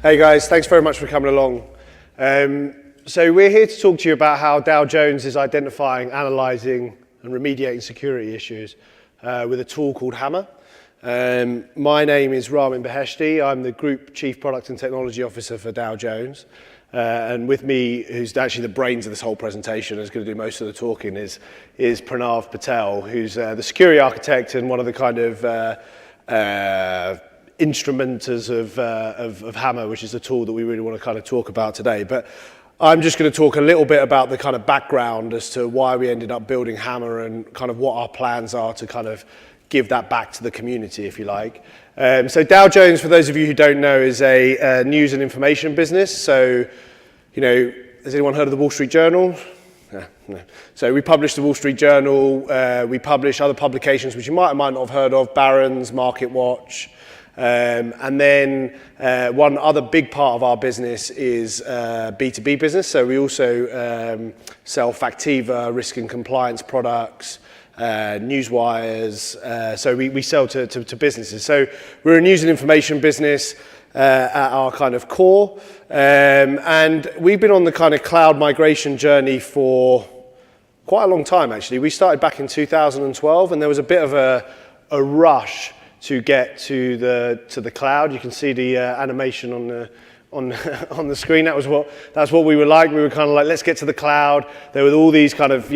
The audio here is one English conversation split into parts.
Hey guys, thanks very much for coming along. So we're here to talk to you about how Dow Jones is identifying, analysing and remediating security issues with a tool called Hammer. My name is Ramin Beheshti. I'm the Group Chief Product and Technology Officer for Dow Jones. And with me, who's actually the brains of this whole presentation, is going to do most of the talking, is Pranav Patel, who's the security architect and one of the kind of instrumenters of Hammer, which is the tool that we really want to kind of talk about today. But I'm just going to talk a little bit about the kind of background as to why we ended up building Hammer and kind of what our plans are to kind of give that back to the community, if you like. So Dow Jones, for those of you who don't know, is a news and information business. So, you know, has anyone heard of the Wall Street Journal? No. So we publish the Wall Street Journal. We publish other publications which you might not have heard of, Barron's, Market Watch. And then one other big part of our business is B2B business. So we also sell Factiva, risk and compliance products, newswires. So we sell to businesses. So we're a news and information business at our kind of core. And we've been on the kind of cloud migration journey for quite a long time, actually. We started back in 2012, and there was a bit of a rush to get to the cloud. You can see the animation on the screen. That's what we were like. We were kind of like, let's get to the cloud. There were all these kind of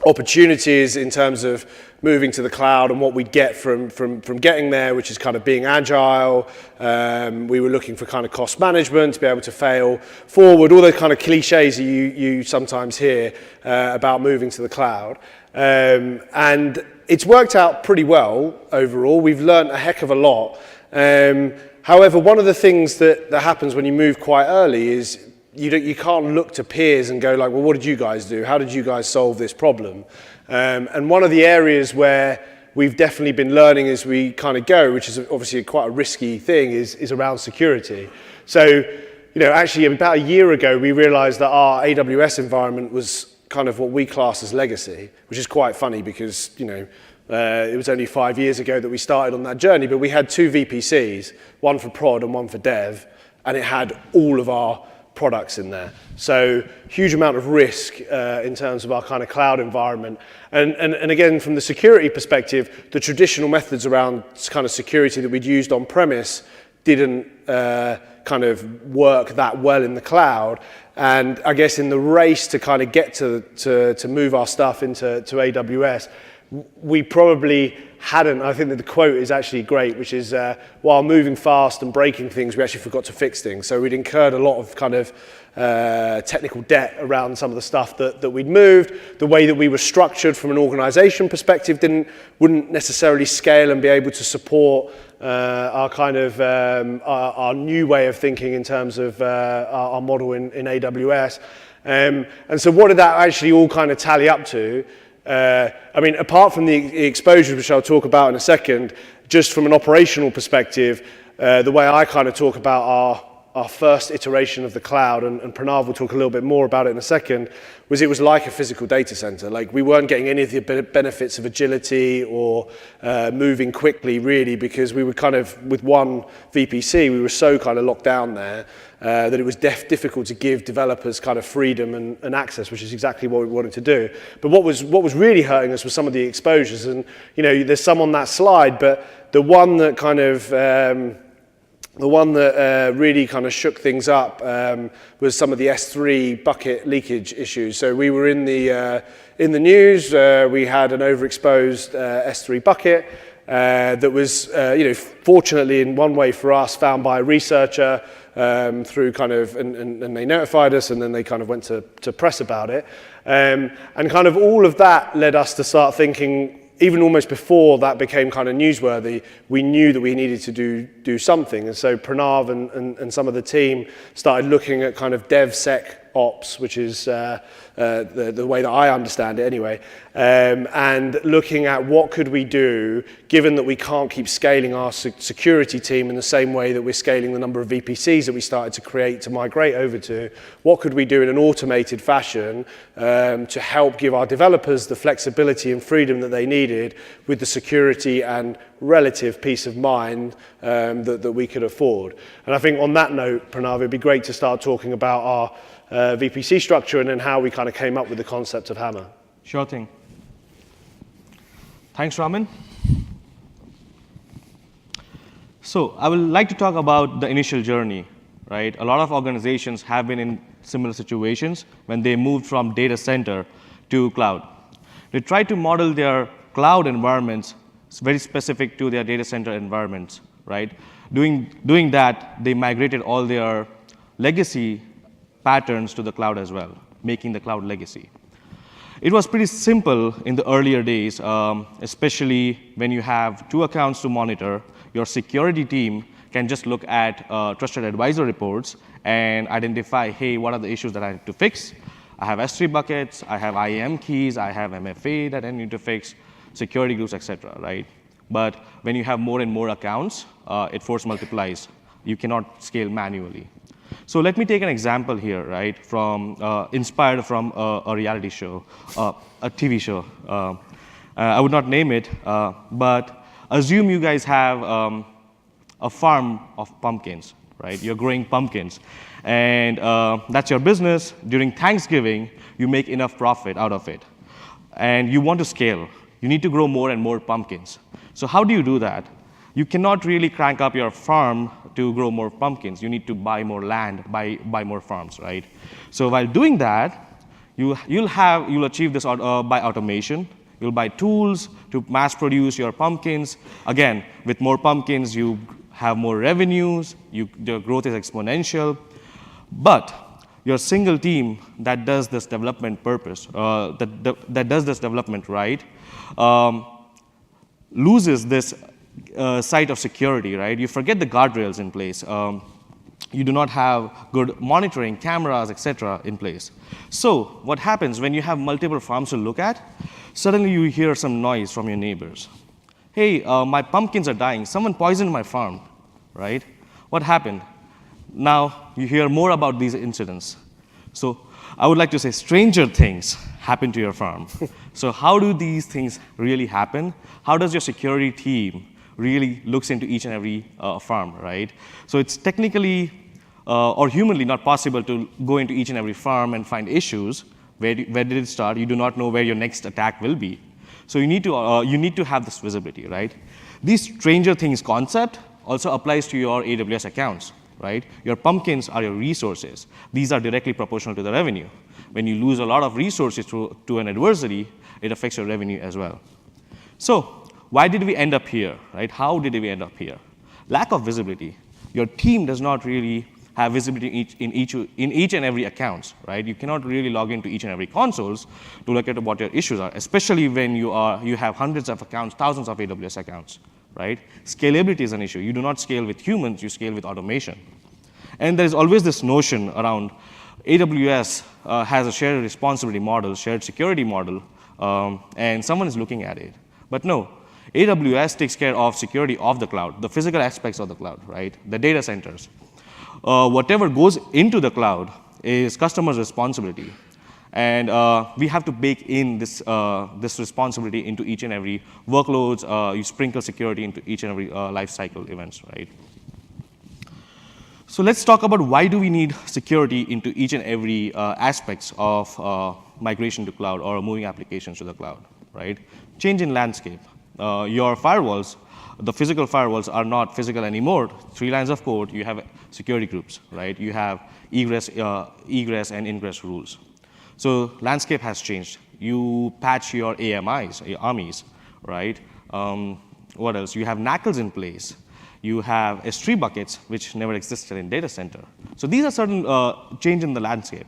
opportunities in terms of moving to the cloud and what we'd get from getting there, which is kind of being agile. We were looking for kind of cost management, to be able to fail forward, all those kind of cliches that you sometimes hear about moving to the cloud. And it's worked out pretty well overall. We've learned a heck of a lot. However, one of the things that happens when you move quite early is you can't look to peers and go like, well, what did you guys do? How did you guys solve this problem? And one of the areas where we've definitely been learning as we kind of go, which is obviously quite a risky thing, is around security. So, you know, actually about a year ago, we realized that our AWS environment was kind of what we class as legacy, which is quite funny because, you know, it was only 5 years ago that we started on that journey, but we had two VPCs, one for prod and one for dev, and it had all of our products in there. So huge amount of risk in terms of our kind of cloud environment. And again, from the security perspective, the traditional methods around kind of security that we'd used on premise didn't kind of work that well in the cloud. And I guess in the race to kind of get to move our stuff into AWS, we probably hadn't. I think that the quote is actually great, which is while moving fast and breaking things, we actually forgot to fix things. So we'd incurred a lot of kind of technical debt around some of the stuff that we'd moved. The way that we were structured from an organization perspective wouldn't necessarily scale and be able to support our kind of our new way of thinking in terms of our model in AWS. And so what did that actually all kind of tally up to? I mean, apart from the exposure, which I'll talk about in a second, just from an operational perspective, the way I kind of talk about our first iteration of the cloud, and Pranav will talk a little bit more about it in a second, was it was like a physical data center. Like we weren't getting any of the benefits of agility or moving quickly, really, because we were kind of, with one VPC, we were so kind of locked down there that it was difficult to give developers kind of freedom and access, which is exactly what we wanted to do. But what was really hurting us was some of the exposures. And, you know, there's some on that slide, but the one that kind of really kind of shook things up was some of the S3 bucket leakage issues. So we were in the news. We had an overexposed S3 bucket that was, you know, fortunately in one way for us, found by a researcher through kind of, and they notified us, and then they kind of went to press about it. And kind of all of that led us to start thinking, even almost before that became kind of newsworthy, we knew that we needed to do something. And so Pranav and some of the team started looking at kind of DevSec ops, which is the way that I understand it anyway, and looking at what could we do, given that we can't keep scaling our security team in the same way that we're scaling the number of VPCs that we started to create to migrate over to, what could we do in an automated fashion to help give our developers the flexibility and freedom that they needed with the security and relative peace of mind that we could afford. And I think on that note, Pranav, it'd be great to start talking about our VPC structure and then how we kind of came up with the concept of Hammer. Sure thing. Thanks, Raman. So I would like to talk about the initial journey, right? A lot of organizations have been in similar situations when they moved from data center to cloud. They tried to model their cloud environments very specific to their data center environments, right? Doing that, they migrated all their legacy patterns to the cloud as well, making the cloud legacy. It was pretty simple in the earlier days, especially when you have 2 accounts to monitor. Your security team can just look at trusted advisor reports and identify, hey, what are the issues that I need to fix? I have S3 buckets, I have IAM keys, I have MFA that I need to fix, security groups, etc., right? But when you have more and more accounts, it force multiplies. You cannot scale manually. So let me take an example here, right, from inspired from a reality show, a TV show. I would not name it, but assume you guys have a farm of pumpkins, right? You're growing pumpkins, and that's your business. During Thanksgiving, you make enough profit out of it, and you want to scale. You need to grow more and more pumpkins. So how do you do that? You cannot really crank up your farm to grow more pumpkins. You need to buy more land, buy more farms, right? So while doing that, you'll achieve this by automation. You'll buy tools to mass produce your pumpkins. Again, with more pumpkins, you have more revenues. Your growth is exponential. But your single team that does this development that does this development right, loses this site of security, right? You forget the guardrails in place. You do not have good monitoring, cameras, etc. in place. So what happens when you have multiple farms to look at? Suddenly you hear some noise from your neighbors. Hey, my pumpkins are dying. Someone poisoned my farm, right? What happened? Now you hear more about these incidents. So I would like to say stranger things happen to your farm. So how do these things really happen? How does your security team really looks into each and every farm, right? So it's technically or humanly not possible to go into each and every farm and find issues. Where did it start? You do not know where your next attack will be. So you need to have this visibility, right? This stranger things concept also applies to your AWS accounts, right? Your pumpkins are your resources. These are directly proportional to the revenue. When you lose a lot of resources to an adversity, it affects your revenue as well. So why did we end up here, right? How did we end up here? Lack of visibility. Your team does not really have visibility in each and every accounts, right? You cannot really log into each and every consoles to look at what your issues are, especially when you have hundreds of accounts, thousands of AWS accounts, right? Scalability is an issue. You do not scale with humans, you scale with automation. And there's always this notion around AWS has a shared responsibility model, shared security model, and someone is looking at it. But no, AWS takes care of security of the cloud, the physical aspects of the cloud, right? The data centers. Whatever goes into the cloud is customer's responsibility. And we have to bake in this responsibility into each and every workloads. You sprinkle security into each and every life cycle events, right? So let's talk about why do we need security into each and every aspects of migration to cloud or moving applications to the cloud, right? Change in landscape. Your firewalls, the physical firewalls are not physical anymore. 3 lines of code, you have security groups, right? You have egress and ingress rules. So landscape has changed. You patch your AMIs, your armies, right? What else? You have NACLs in place. You have S3 buckets, which never existed in data center. So these are certain change in the landscape.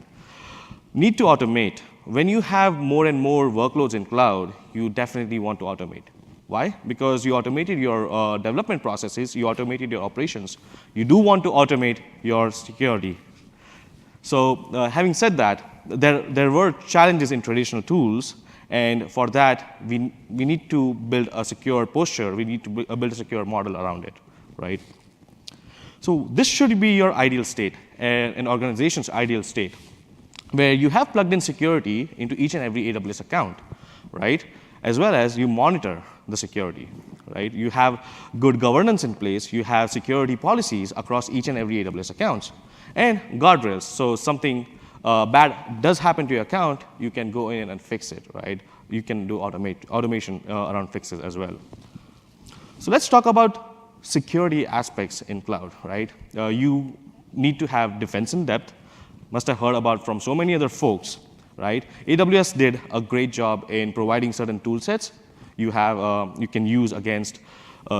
Need to automate. When you have more and more workloads in cloud, you definitely want to automate. Why? Because you automated your development processes, you automated your operations. You do want to automate your security. So having said that, there were challenges in traditional tools, and for that, we need to build a secure posture. We need to build a secure model around it, right? So this should be your ideal state, an organization's ideal state, where you have plugged in security into each and every AWS account, right? As well as you monitor the security, right? You have good governance in place. You have security policies across each and every AWS accounts, and guardrails. So something bad does happen to your account, you can go in and fix it, right? You can do automation around fixes as well. So let's talk about security aspects in cloud, right? You need to have defense in depth. Must have heard about from so many other folks, right? AWS did a great job in providing certain tool sets you can use against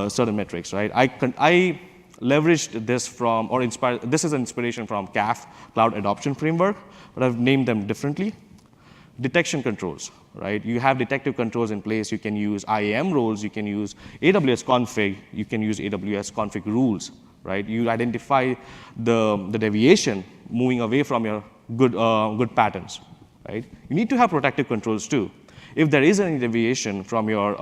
certain metrics, right? I leveraged this from, or inspired, this is an inspiration from CAF, Cloud Adoption Framework, but I've named them differently. Detection controls, right? You have detective controls in place. You can use IAM roles. You can use AWS config. You can use AWS config rules, right? You identify the deviation moving away from your good patterns, right? You need to have protective controls too. If there is any deviation from your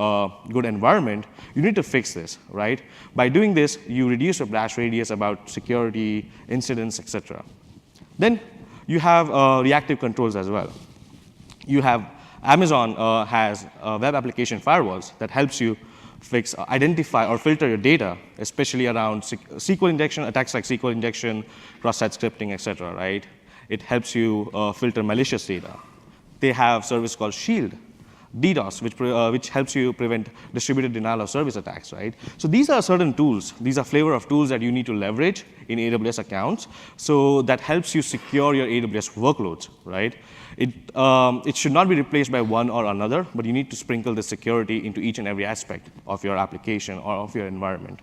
good environment, you need to fix this, right? By doing this, you reduce your blast radius about security, incidents, etc. Then you have reactive controls as well. You have Amazon has web application firewalls that helps you fix, identify, or filter your data, especially around SQL injection, attacks like SQL injection, cross-site scripting, etc. Right? It helps you filter malicious data. They have a service called Shield, DDoS, which helps you prevent distributed denial of service attacks, right? So these are certain tools. These are flavor of tools that you need to leverage in AWS accounts. So that helps you secure your AWS workloads, right? It should not be replaced by one or another, but you need to sprinkle the security into each and every aspect of your application or of your environment.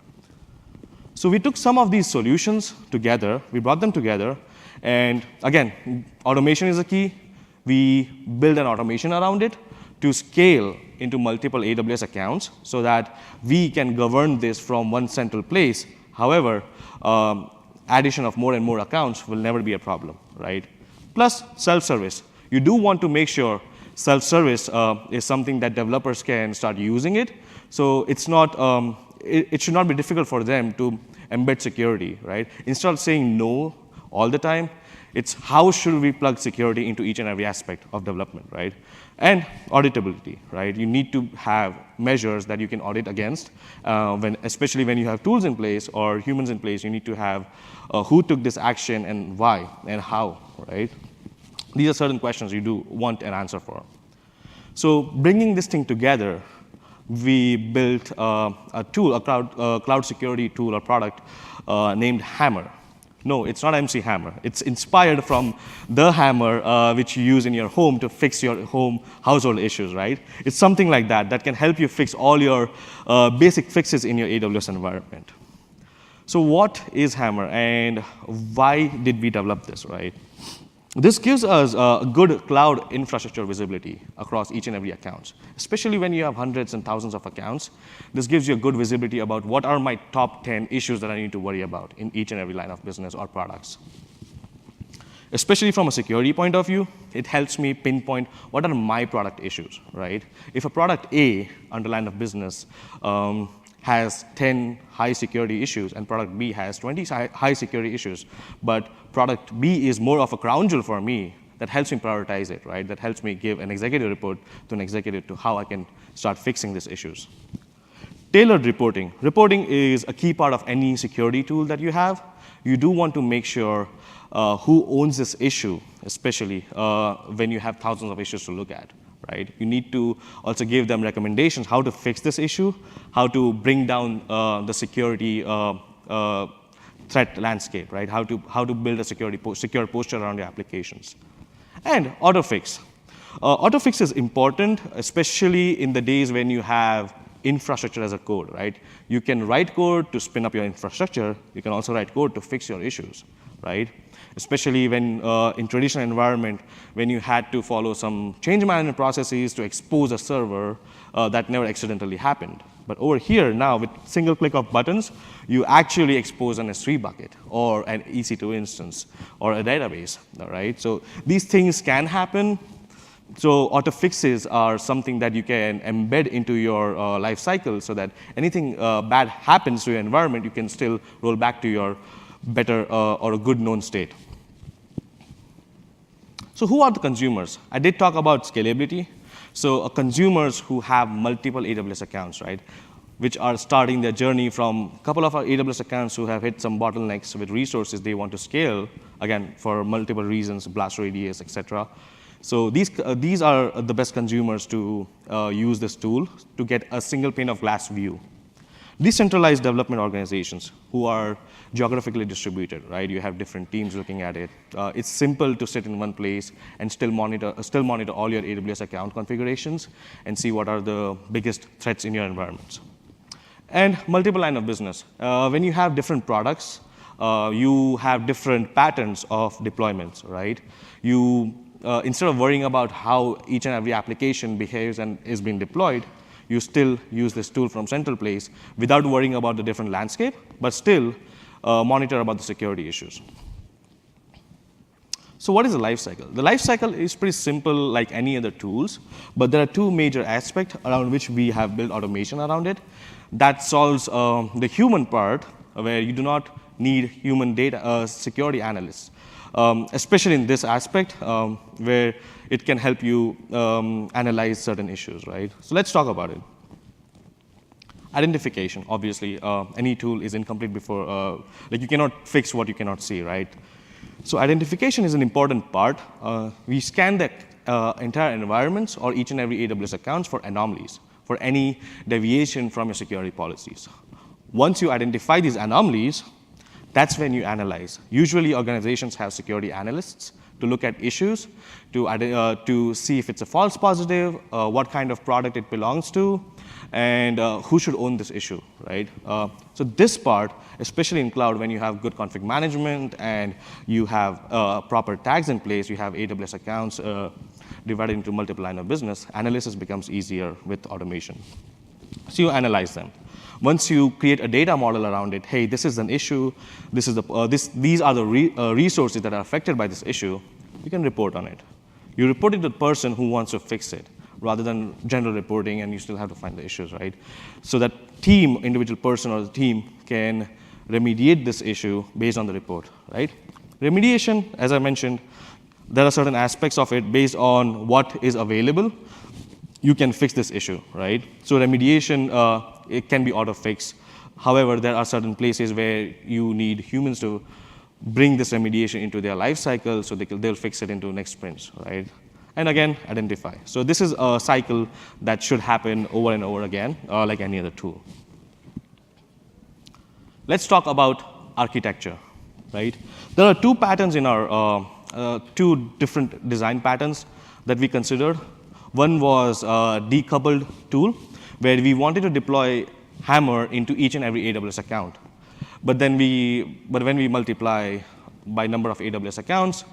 So we took some of these solutions together. We brought them together. And again, automation is a key. We build an automation around it to scale into multiple AWS accounts so that we can govern this from one central place. However, addition of more and more accounts will never be a problem, right? Plus, self-service. You do want to make sure self-service is something that developers can start using it. So it's not, it should not be difficult for them to embed security, right? Instead of saying no all the time, it's how should we plug security into each and every aspect of development, right? And auditability, right? You need to have measures that you can audit against, especially when you have tools in place or humans in place. You need to have who took this action and why and how, right? These are certain questions you do want an answer for. So bringing this thing together, we built a tool, a cloud security tool or product named Hammer. No, it's not MC Hammer. It's inspired from the hammer which you use in your home to fix your home household issues, right? It's something like that that can help you fix all your basic fixes in your AWS environment. So what is Hammer and why did we develop this, right? This gives us a good cloud infrastructure visibility across each and every account, especially when you have hundreds and thousands of accounts. This gives you a good visibility about what are my top 10 issues that I need to worry about in each and every line of business or products. Especially from a security point of view, it helps me pinpoint what are my product issues, right? If a product A under line of business has 10 high security issues and product B has 20 high security issues, but product B is more of a crown jewel for me, that helps me prioritize it, right? That helps me give an executive report to an executive to how I can start fixing these issues. Tailored reporting. Reporting is a key part of any security tool that you have. You do want to make sure who owns this issue, especially when you have thousands of issues to look at. Right? You need to also give them recommendations how to fix this issue, how to bring down the security threat landscape, right? How to build a secure posture around your applications. And Autofix. Autofix is important, especially in the days when you have infrastructure as a code, right? You can write code to spin up your infrastructure. You can also write code to fix your issues, right? Especially when in traditional environment, when you had to follow some change management processes to expose a server, that never accidentally happened. But over here now, with single click of buttons, you actually expose an S3 bucket or an EC2 instance or a database, all right? So these things can happen. So auto-fixes are something that you can embed into your life cycle so that anything bad happens to your environment, you can still roll back to your better or a good known state. So who are the consumers? I did talk about scalability. So consumers who have multiple AWS accounts, right, which are starting their journey from a couple of our AWS accounts who have hit some bottlenecks with resources they want to scale, again, for multiple reasons, blast radius, et cetera. So these are the best consumers to use this tool to get a single pane of glass view. Decentralized development organizations who are geographically distributed, right? You have different teams looking at it. It's simple to sit in one place and still monitor all your AWS account configurations and see what are the biggest threats in your environments. And multiple line of business. When you have different products, you have different patterns of deployments, right? You instead of worrying about how each and every application behaves and is being deployed, you still use this tool from central place without worrying about the different landscape, but still monitor about the security issues. So what is the life cycle? The life cycle is pretty simple like any other tools, but there are two major aspects around which we have built automation around it. That solves the human part, where you do not need human data security analysts, especially in this aspect where it can help you analyze certain issues, right? So let's talk about it. Identification, obviously, any tool is incomplete before, like you cannot fix what you cannot see, right? So identification is an important part. We scan the entire environments or each and every AWS accounts for anomalies, for any deviation from your security policies. Once you identify these anomalies, that's when you analyze. Usually organizations have security analysts to look at issues, to see if it's a false positive, what kind of product it belongs to, and who should own this issue, right? So this part, especially in cloud, when you have good config management and you have proper tags in place, you have AWS accounts divided into multiple line of business, analysis becomes easier with automation. So you analyze them. Once you create a data model around it, hey, this is an issue, these are the resources that are affected by this issue, you can report on it. You report it to the person who wants to fix it, rather than general reporting, and you still have to find the issues, right? So that team, individual person or the team, can remediate this issue based on the report, right? Remediation, as I mentioned, there are certain aspects of it based on what is available. You can fix this issue, right? So remediation, it can be auto-fix. However, there are certain places where you need humans to bring this remediation into their life cycle so they'll fix it into next sprints, right? And again, identify. So this is a cycle that should happen over and over again, like any other tool. Let's talk about architecture, right? There are two patterns in our, two different design patterns that we considered. One was a decoupled tool, where we wanted to deploy Hammer into each and every AWS account. But when we multiply by number of AWS accounts,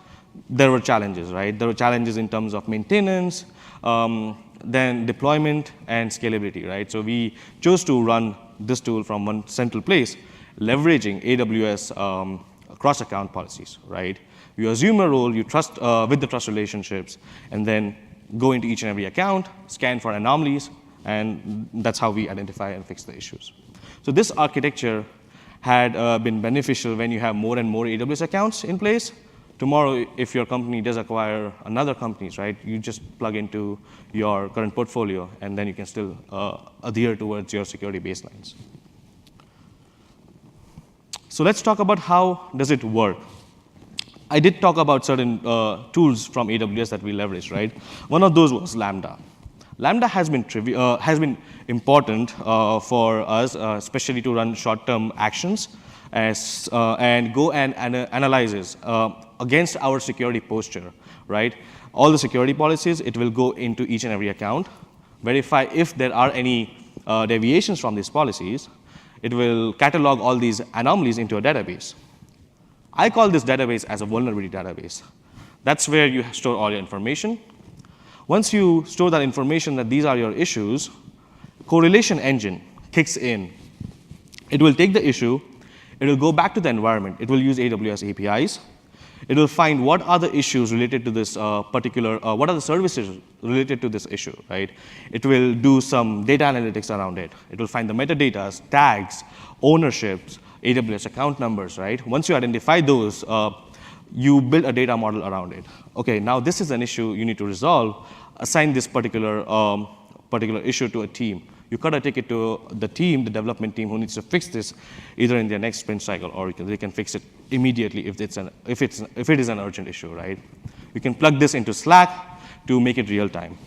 there were challenges, right? There were challenges in terms of maintenance, then deployment, and scalability, right? So we chose to run this tool from one central place, leveraging AWS cross-account policies, right? You assume a role, you trust with the trust relationships, and then go into each and every account, scan for anomalies, and that's how we identify and fix the issues. So this architecture had been beneficial when you have more and more AWS accounts in place. Tomorrow, if your company does acquire another companies, right, you just plug into your current portfolio, and then you can still adhere towards your security baselines. So let's talk about how does it work. I did talk about certain tools from AWS that we leverage, right? One of those was Lambda. Lambda has been important for us, especially to run short-term actions and go and analyze against our security posture, right? All the security policies, it will go into each and every account, verify if there are any deviations from these policies, it will catalog all these anomalies into a database. I call this database as a vulnerability database. That's where you store all your information. Once you store that information that these are your issues, correlation engine kicks in. It will take the issue, it will go back to the environment, it will use AWS APIs, it will find what are the issues related to this what are the services related to this issue, right? It will do some data analytics around it. It will find the metadata, tags, ownerships, AWS account numbers, right? Once you identify those, you build a data model around it. Okay, now this is an issue you need to resolve. Assign this particular issue to a team. You cut a ticket to the team, the development team, who needs to fix this either in their next sprint cycle, or they can fix it immediately if it is an urgent issue, right? You can plug this into Slack to make it real time.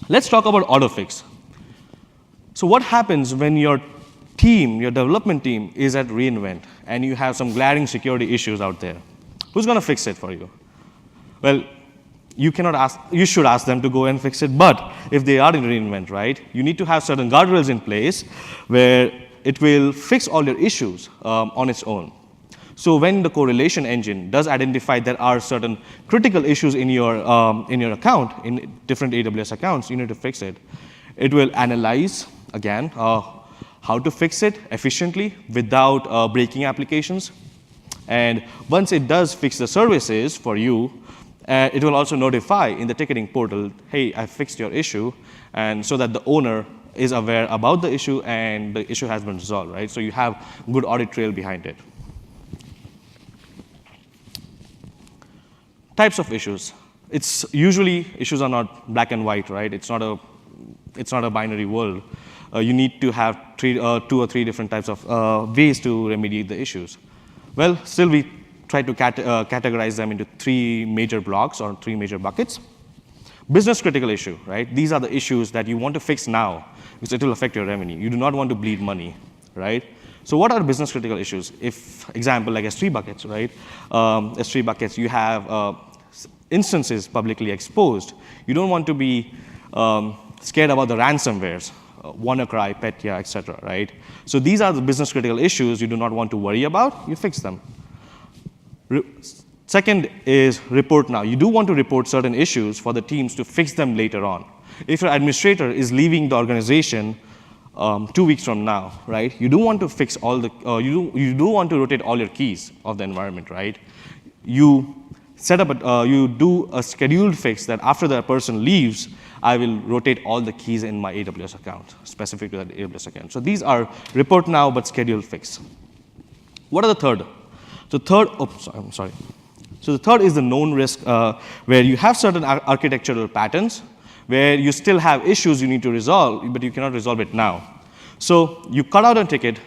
Let's talk about Autofix. So what happens when your team, your development team, is at reInvent and you have some glaring security issues out there? Who's going to fix it for you? Well, you should ask them to go and fix it, but if they are in reInvent, right, you need to have certain guardrails in place where it will fix all your issues on its own. So when the correlation engine does identify there are certain critical issues in your account, in different AWS accounts, you need to fix it. It will analyze, again, how to fix it efficiently without breaking applications. And once it does fix the services for you, it will also notify in the ticketing portal, hey, I fixed your issue, and so that the owner is aware about the issue and the issue has been resolved, right? So you have good audit trail behind it. Types of issues. It's usually issues are not black and white, right? It's not a binary world. You need to have two or three different types of ways to remediate the issues. Well, still we try to categorize them into three major blocks or three major buckets. Business critical issue, right? These are the issues that you want to fix now because it will affect your revenue. You do not want to bleed money, right? So what are business critical issues? If, example, like S3 buckets, right? S3 buckets, you have instances publicly exposed. You don't want to be scared about the ransomwares, WannaCry, Petya, etc., right? So these are the business critical issues you do not want to worry about. You fix them. Second is report now. You do want to report certain issues for the teams to fix them later on. If your administrator is leaving the organization 2 weeks from now, right? You do want to fix all the, you do want to rotate all your keys of the environment, right? You set up, you do a scheduled fix that after that person leaves, I will rotate all the keys in my AWS account, specific to that AWS account. So these are report now, but scheduled fix. What are the third? So the third is the known risk, where you have certain architectural patterns, where you still have issues you need to resolve, but you cannot resolve it now. So you cut out a ticket,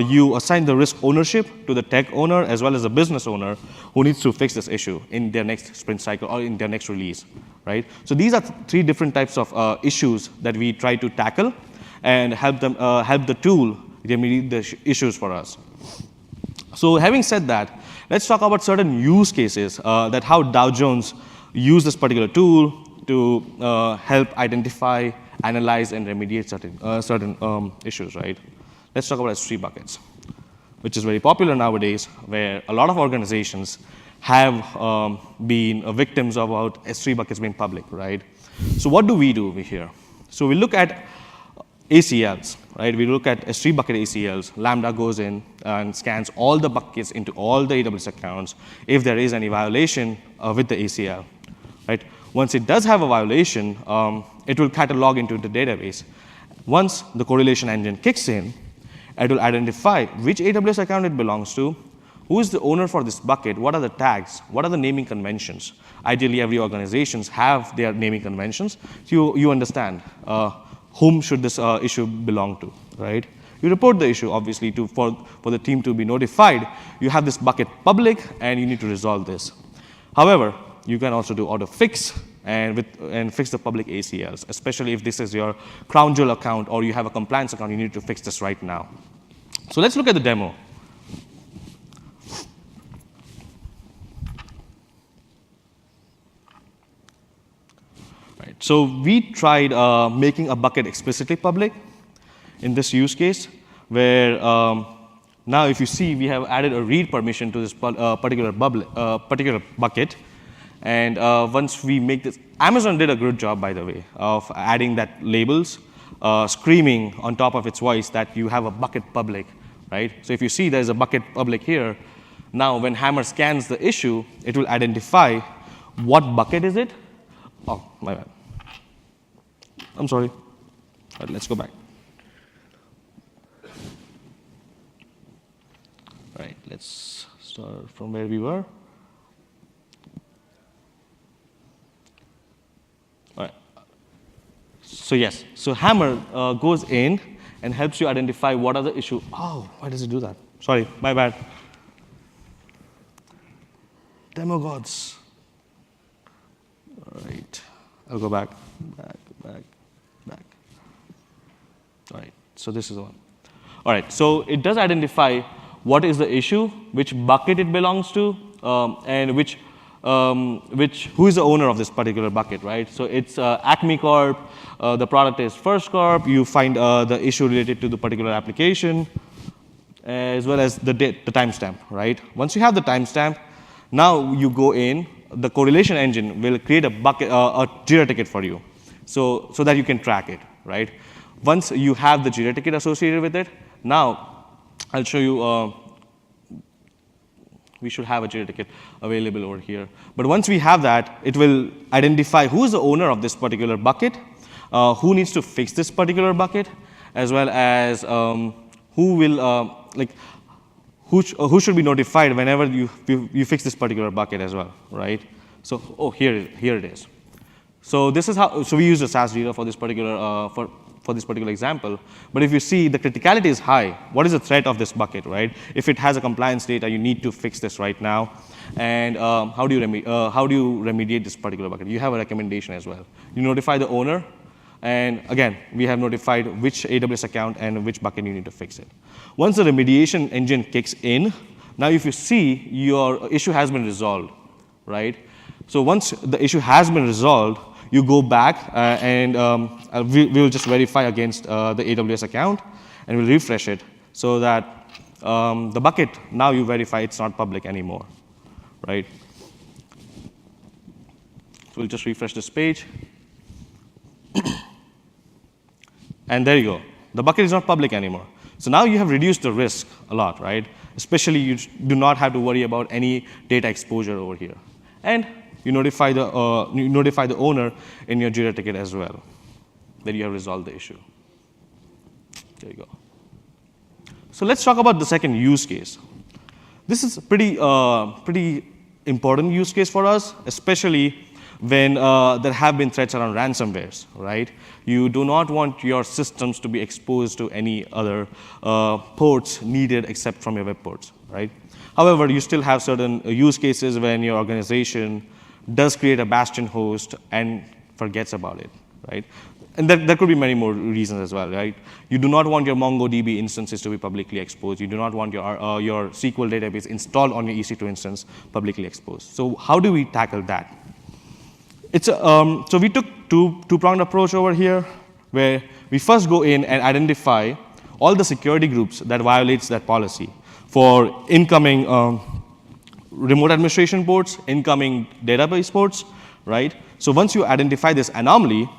you assign the risk ownership to the tech owner as well as the business owner who needs to fix this issue in their next sprint cycle or in their next release, right? So these are three different types of issues that we try to tackle and help the tool remediate the issues for us. So having said that, let's talk about certain use cases that how Dow Jones use this particular tool to help identify, analyze, and remediate certain issues, right? Let's talk about S3 buckets, which is very popular nowadays, where a lot of organizations have been victims of about S3 buckets being public, right? So what do we do over here? So we look at ACLs, right? We look at S3 bucket ACLs. Lambda goes in and scans all the buckets into all the AWS accounts if there is any violation with the ACL, right? Once it does have a violation, it will catalog into the database. Once the correlation engine kicks in, it will identify which AWS account it belongs to, who is the owner for this bucket, what are the tags, what are the naming conventions. Ideally, every organization have their naming conventions, so you understand whom should this issue belong to, right? You report the issue, obviously, for the team to be notified. You have this bucket public, and you need to resolve this. However, you can also do Autofix and fix the public ACLs, especially if this is your crown jewel account or you have a compliance account, you need to fix this right now. So let's look at the demo. Right. So we tried making a bucket explicitly public in this use case, where now if you see, we have added a read permission to this particular bucket. And once we make this, Amazon did a good job, by the way, of adding that labels, screaming on top of its voice that you have a bucket public, right? So if you see there's a bucket public here, now when Hammer scans the issue, it will identify what bucket is it. Oh, my bad. I'm sorry. All right, let's go back. All right, let's start from where we were. All right. So yes, so Hammer goes in and helps you identify what are the issue. Oh, why does it do that? Sorry, my bad. Demo gods. All right, I'll go back. All right, so this is the one. All right, so it does identify what is the issue, which bucket it belongs to, and who is the owner of this particular bucket, right? So it's Acme Corp, the product is First Corp, you find the issue related to the particular application, as well as the date, the timestamp, right? Once you have the timestamp, now you go in, the correlation engine will create a bucket, a Jira ticket for you, so that you can track it, right? Once you have the Jira ticket associated with it, now I'll show you, we should have a Jira ticket available over here. But once we have that, it will identify who is the owner of this particular bucket, who needs to fix this particular bucket, as well as who will, who should be notified whenever you fix this particular bucket as well, right? So, oh, here it is. So this is how, so we use the SAS data for this particular, for this particular example. But if you see the criticality is high, what is the threat of this bucket, right? If it has a compliance data, you need to fix this right now. And how do you remediate this particular bucket? You have a recommendation as well. You notify the owner, and again, we have notified which AWS account and which bucket you need to fix it. Once the remediation engine kicks in, now if you see, your issue has been resolved, right? So once the issue has been resolved, you go back and we will just verify against the AWS account, and we'll refresh it so that the bucket, now you verify it's not public anymore, right? So we'll just refresh this page. And there you go. The bucket is not public anymore. So now you have reduced the risk a lot, right? Especially you do not have to worry about any data exposure over here. And you notify the owner in your Jira ticket as well that you have resolved the issue. There you go. So let's talk about the second use case. This is a pretty important use case for us, especially when there have been threats around ransomwares, right? You do not want your systems to be exposed to any other ports needed except from your web ports, right? However, you still have certain use cases when your organization does create a bastion host and forgets about it, right? And there could be many more reasons as well, right? You do not want your MongoDB instances to be publicly exposed. You do not want your SQL database installed on your EC2 instance publicly exposed. So how do we tackle that? So we took two-pronged approach over here, where we first go in and identify all the security groups that violates that policy for incoming remote administration ports, incoming database ports, right? So once you identify this anomaly,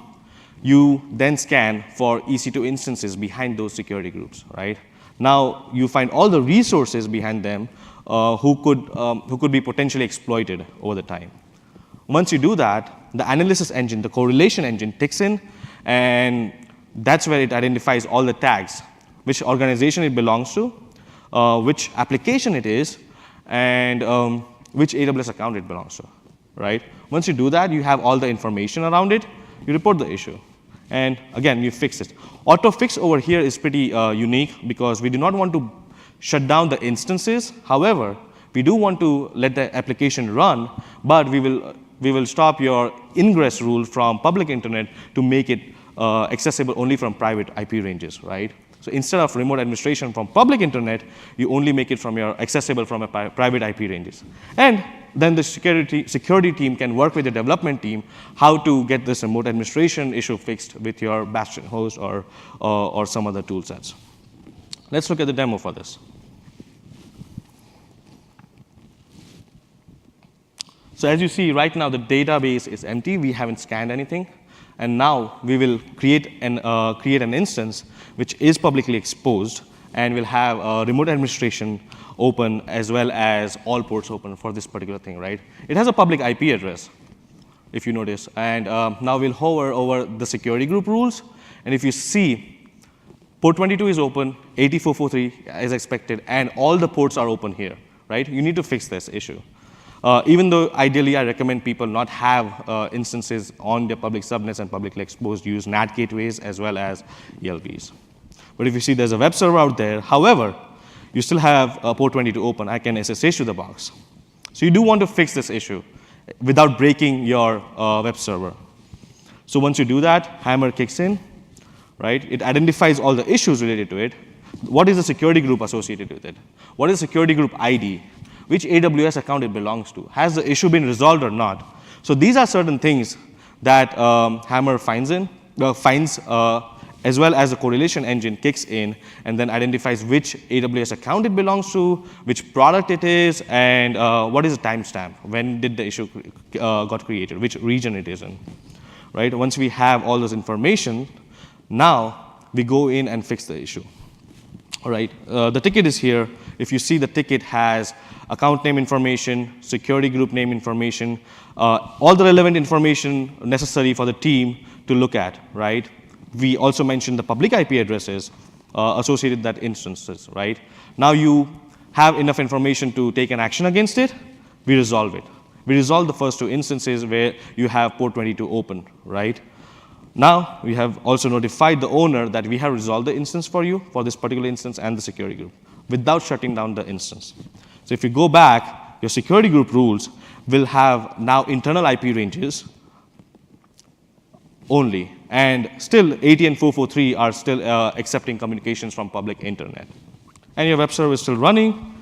you then scan for EC2 instances behind those security groups, right? Now you find all the resources behind them who could be potentially exploited over the time. Once you do that, the analysis engine, the correlation engine kicks in, and that's where it identifies all the tags, which organization it belongs to, which application it is, and which AWS account it belongs to, right? Once you do that, you have all the information around it, you report the issue. And again, you fix it. Autofix over here is pretty unique because we do not want to shut down the instances. However, we do want to let the application run, but we will stop your ingress rule from public internet to make it accessible only from private IP ranges, right? So instead of remote administration from public internet, you only make it from your accessible from a private IP ranges. And then the security team can work with the development team how to get this remote administration issue fixed with your Bastion host or some other tool sets. Let's look at the demo for this. So as you see right now, the database is empty. We haven't scanned anything. And now we will create an instance which is publicly exposed and will have remote administration open as well as all ports open for this particular thing, right? It has a public IP address, if you notice. And now we'll hover over the security group rules. And if you see, port 22 is open, 8443 as expected, and all the ports are open here, right? You need to fix this issue. Even though ideally I recommend people not have instances on their public subnets and publicly exposed, use NAT gateways as well as ELBs. But if you see there's a web server out there, however, you still have port 22 open. I can SSH to the box. So you do want to fix this issue without breaking your web server. So once you do that, Hammer kicks in, right? It identifies all the issues related to it. What is the security group associated with it? What is the security group ID? Which AWS account it belongs to? Has the issue been resolved or not? So these are certain things that Hammer finds as well as the correlation engine kicks in and then identifies which AWS account it belongs to, which product it is, and what is the timestamp? When did the issue got created? Which region it is in, right? Once we have all this information, now we go in and fix the issue. All right, the ticket is here. If you see, the ticket has account name information, security group name information, all the relevant information necessary for the team to look at, right? We also mentioned the public IP addresses associated with that instances, right? Now you have enough information to take an action against it, we resolve it. We resolve the first two instances where you have port 22 open, right? Now we have also notified the owner that we have resolved the instance for you for this particular instance and the security group without shutting down the instance. So if you go back, your security group rules will have now internal IP ranges only, and still 80 and 443 are still accepting communications from public internet. And your web server is still running,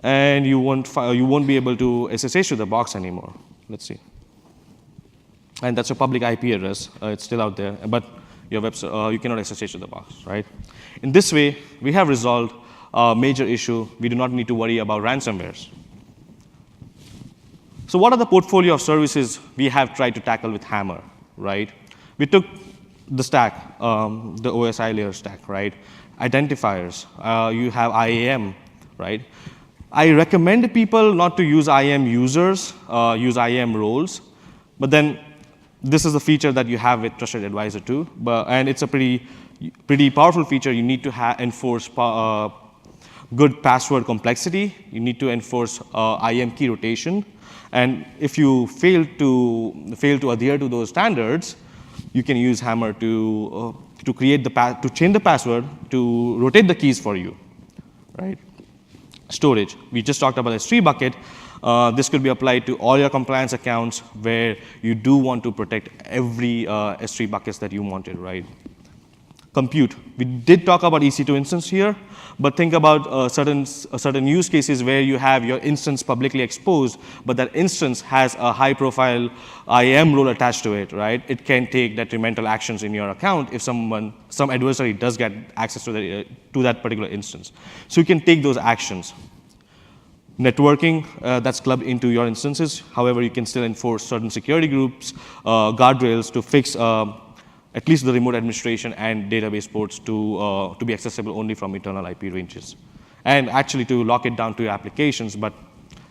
and you won't be able to SSH to the box anymore. Let's see. And that's a public IP address. It's still out there, but your web you cannot SSH to the box, right? In this way, we have resolved a major issue. We do not need to worry about ransomwares. So what are the portfolio of services we have tried to tackle with Hammer, right? We took the stack, the OSI layer stack, right? Identifiers, you have IAM, right? I recommend people not to use IAM users, use IAM roles, but then this is a feature that you have with Trusted Advisor too, and it's a pretty powerful feature. You need to enforce good password complexity. You need to enforce IAM key rotation, and if you fail to adhere to those standards, you can use Hammer to change the password to rotate the keys for you, right? Storage. We just talked about S3 bucket. This could be applied to all your compliance accounts where you do want to protect every S3 buckets that you wanted, right? Compute. We did talk about EC2 instance here, but think about certain use cases where you have your instance publicly exposed, but that instance has a high-profile IAM role attached to it, right? It can take detrimental actions in your account if some adversary does get access to that particular instance. So you can take those actions. Networking, that's clubbed into your instances. However, you can still enforce certain security groups, guardrails to fix at least the remote administration and database ports to be accessible only from internal IP ranges. And actually to lock it down to your applications, but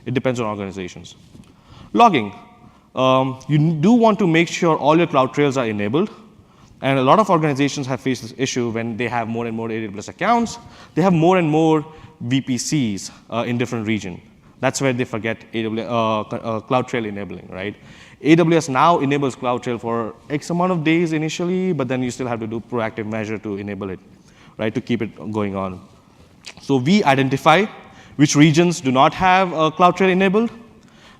it depends on organizations. Logging. You do want to make sure all your CloudTrails are enabled. And a lot of organizations have faced this issue when they have more and more AWS accounts. They have more and more VPCs in different regions. That's where they forget CloudTrail enabling, right? AWS now enables CloudTrail for X amount of days initially, but then you still have to do proactive measure to enable it, right, to keep it going on. So we identify which regions do not have CloudTrail enabled.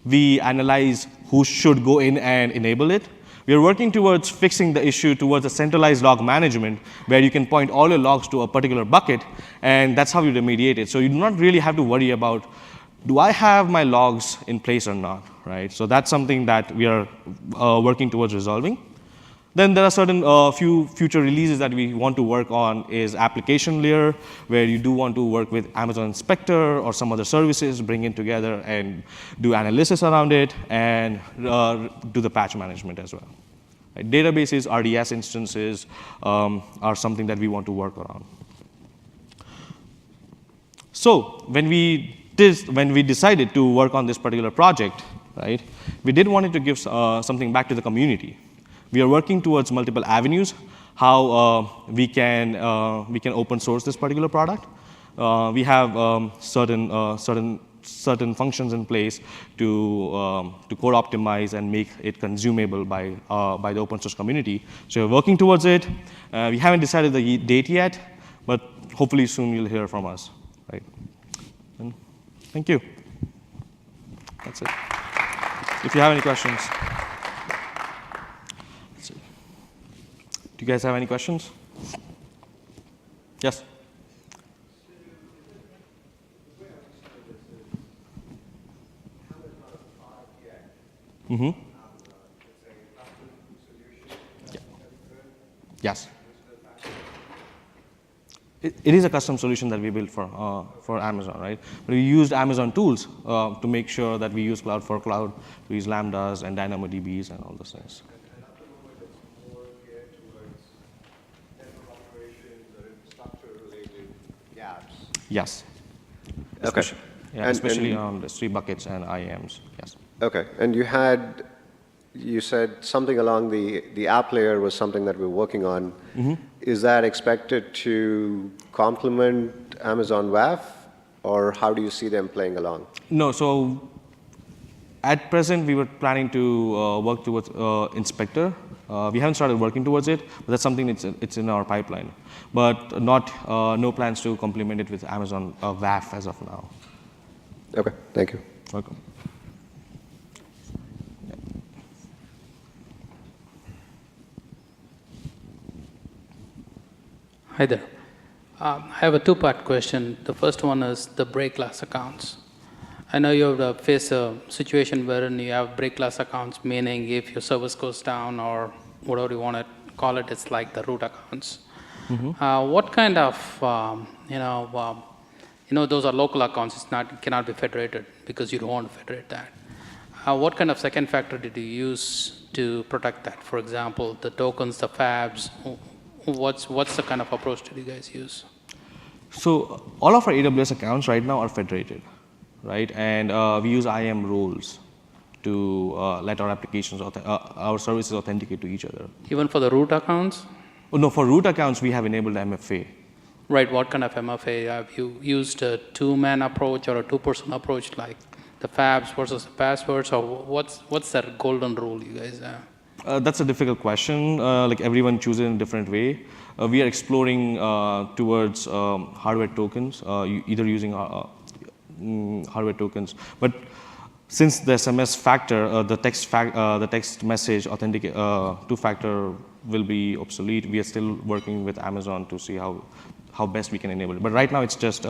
We analyze who should go in and enable it. We are working towards fixing the issue towards a centralized log management where you can point all your logs to a particular bucket, and that's how you remediate it. So you do not really have to worry about, do I have my logs in place or not, right? So that's something that we are working towards resolving. Then there are certain few future releases that we want to work on is application layer, where you do want to work with Amazon Inspector or some other services, bring it together and do analysis around it, and do the patch management as well. Right? Databases, RDS instances are something that we want to work around. So when we decided to work on this particular project, right, we did want to give something back to the community. We are working towards multiple avenues, how we can open source this particular product. We have certain functions in place to code optimize and make it consumable by the open source community. So we're working towards it. We haven't decided the date yet, but hopefully soon you'll hear from us. Right? And thank you. That's it. If you have any questions. Do you guys have any questions? Yes? Mm-hmm. Yeah. Yes. It is a custom solution that we built for Amazon, right? But we used Amazon tools to make sure that we use Cloud for Cloud, we use Lambdas and DynamoDBs and all those things. Yes. Okay. Especially on the S3 buckets and IAMs. Yes. Okay. And you said something along the app layer was something that we're working on. Mm-hmm. Is that expected to complement Amazon WAF, or how do you see them playing along? No. So at present, we were planning to work towards Inspector. We haven't started working towards it, but that's something it's in our pipeline. But no plans to complement it with Amazon WAF as of now. Okay, thank you. Welcome. Hi there. I have a two-part question. The first one is the break glass accounts. I know you have faced a situation wherein you have break glass accounts, meaning if your service goes down or whatever you want to call it, it's like the root accounts. Mm-hmm. What kind of, those are local accounts. It cannot be federated because you don't want to federate that. What kind of second factor did you use to protect that? For example, the tokens, the fabs. What's the kind of approach did you guys use? So all of our AWS accounts right now are federated, right? And we use IAM roles to let our applications, our services authenticate to each other. Even for the root accounts? Oh, no, for root accounts, we have enabled MFA. Right, what kind of MFA? Have you used a two-man approach or a two-person approach, like the fabs versus the passwords, or what's that golden rule you guys have? That's a difficult question. Like everyone chooses in a different way. We are exploring towards hardware tokens, either using hardware tokens. But since the SMS factor, the text message authentic two-factor will be obsolete, we are still working with Amazon to see how best we can enable it. But right now, it's just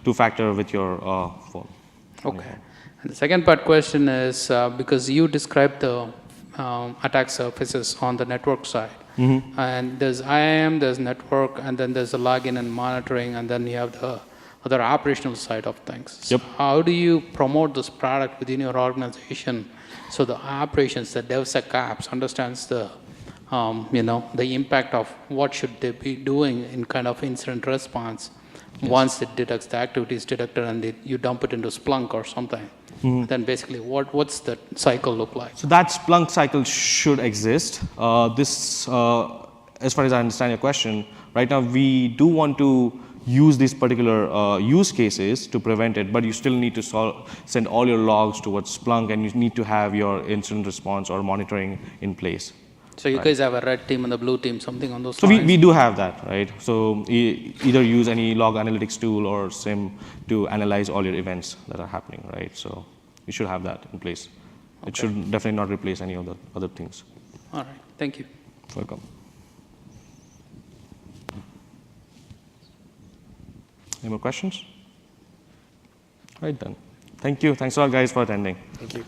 two-factor with your phone. Okay. And the second part question is because you described the attack surfaces on the network side. Mm-hmm. And there's IAM, there's network, and then there's the login and monitoring, and then you have the other operational side of things. Yep. So how do you promote this product within your organization so the operations, the DevSecOps understands the impact of what should they be doing in kind of incident response? Yes. Once it detects the activity is detected and you dump it into Splunk or something, mm-hmm. Then basically what's the cycle look like? So that Splunk cycle should exist. As far as I understand your question, right now we do want to use these particular use cases to prevent it, but you still need to send all your logs towards Splunk, and you need to have your incident response or monitoring in place. So you guys have a red team and the blue team, something on those lines? So we do have that, right? So either use any log analytics tool or SIM to analyze all your events that are happening, right? So you should have that in place. Okay. It should definitely not replace any of the other things. All right, thank you. Welcome. Any more questions? Right then. Thank you. Thanks a lot, guys, for attending. Thank you.